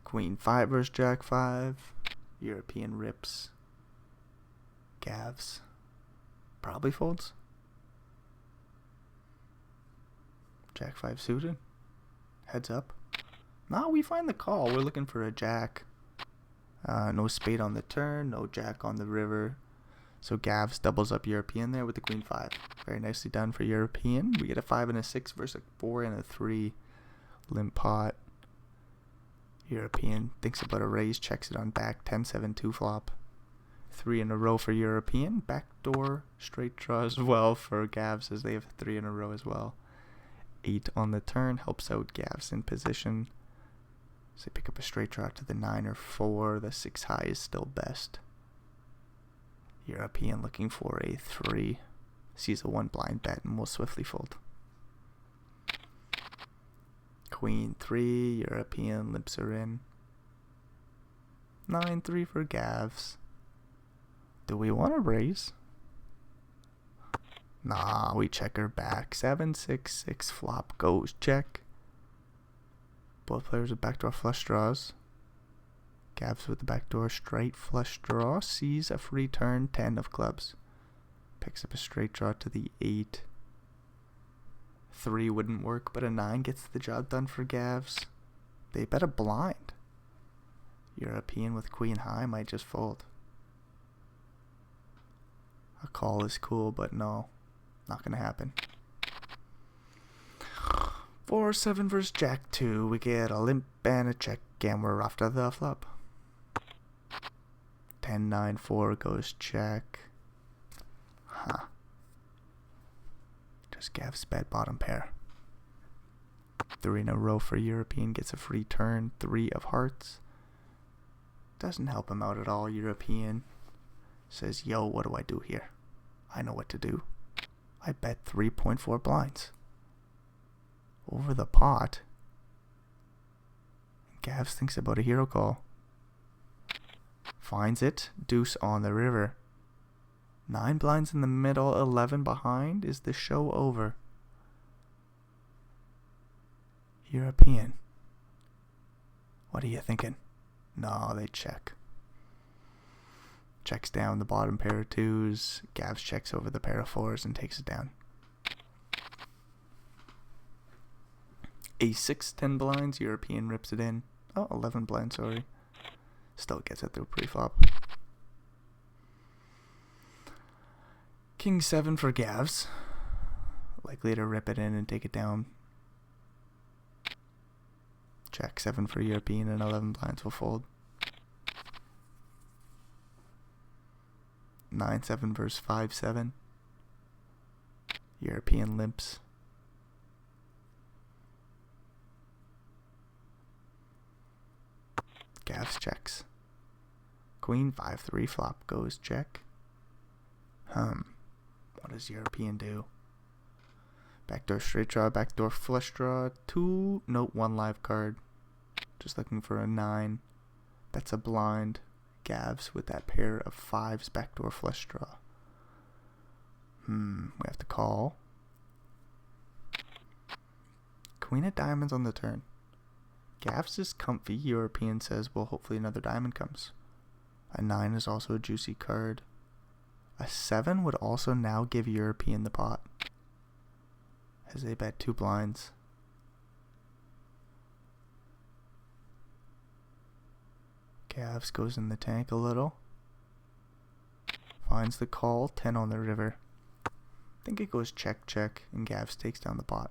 Queen 5 versus Jack 5. European rips. Gavs probably folds. Jack 5 suited. Heads up. Now we find the call. We're looking for a jack. No spade on the turn, no jack on the river. So Gavs doubles up European there with the queen 5. Very nicely done for European. We get a 5 and a 6 versus a 4 and a 3. Limp pot. European thinks about a raise, checks it on back. 10-7-2 flop. 3 in a row for European. Backdoor straight draw as well for Gavs, as they have 3 in a row as well. 8 on the turn helps out Gavs in position. So they pick up a straight draw to the 9 or 4. The 6 high is still best. European looking for a 3. Sees a 1 blind bet and will swiftly fold. Queen 3. European limps her in. 9-3 for Gavs. Do we want to raise? Nah, we check her back. 7-6-6 flop goes check. Both players with backdoor flush draws. Gavs with the backdoor straight flush draw. Sees a free turn. 10 of clubs. Picks up a straight draw to the 8. 3 wouldn't work, but a 9 gets the job done for Gavs. They bet a blind. European with queen high might just fold. A call is cool, but no, not gonna happen. 4-7 versus Jack 2. We get a limp and a check, and we're off to the flop. 10-9-4 goes check. Huh. Just Gavs bet bottom pair. 3 in a row for European, gets a free turn. 3 of hearts. Doesn't help him out at all. European says, yo, what do I do here? I know what to do. I bet 3.4 blinds. Over the pot. Gavs thinks about a hero call. Finds it. Deuce on the river. 9 blinds in the middle, 11 behind. Is the show over? European. What are you thinking? No, they check. Checks down the bottom pair of 2s. Gavs checks over the pair of 4s and takes it down. A6, 10 blinds. European rips it in. Oh, 11 blinds, sorry. Still gets it through pre-flop. King 7 for Gavs. Likely to rip it in and take it down. Jack 7 for European and 11 blinds will fold. 9-7 versus 5-7. European limps. Gavs checks. Queen 5-3 flop goes check. What does European do? Backdoor straight draw, backdoor flush draw. 2, note 1 live card. Just looking for a 9. That's a blind. Gavs with that pair of 5s, backdoor flush draw. We have to call. Queen of diamonds on the turn. Gavs is comfy. European says, well, hopefully another diamond comes. A 9 is also a juicy card. A 7 would also now give European the pot, as they bet 2 blinds. Gavs goes in the tank a little. Finds the call. 10 on the river. I think it goes check check and Gavs takes down the pot.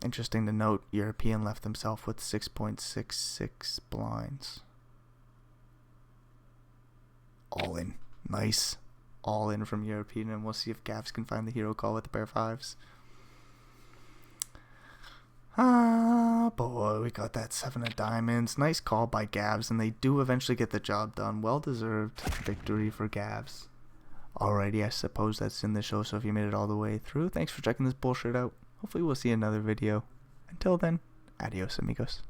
Interesting to note, European left himself with 6.66 blinds. All in. Nice. All in from European, and we'll see if Gavs can find the hero call with the pair of 5s. Ah, boy, we got that 7 of diamonds. Nice call by Gavs, and they do eventually get the job done. Well-deserved victory for Gavs. Alrighty, I suppose that's in the show, so if you made it all the way through, thanks for checking this bullshit out. Hopefully we'll see another video. Until then, adios amigos.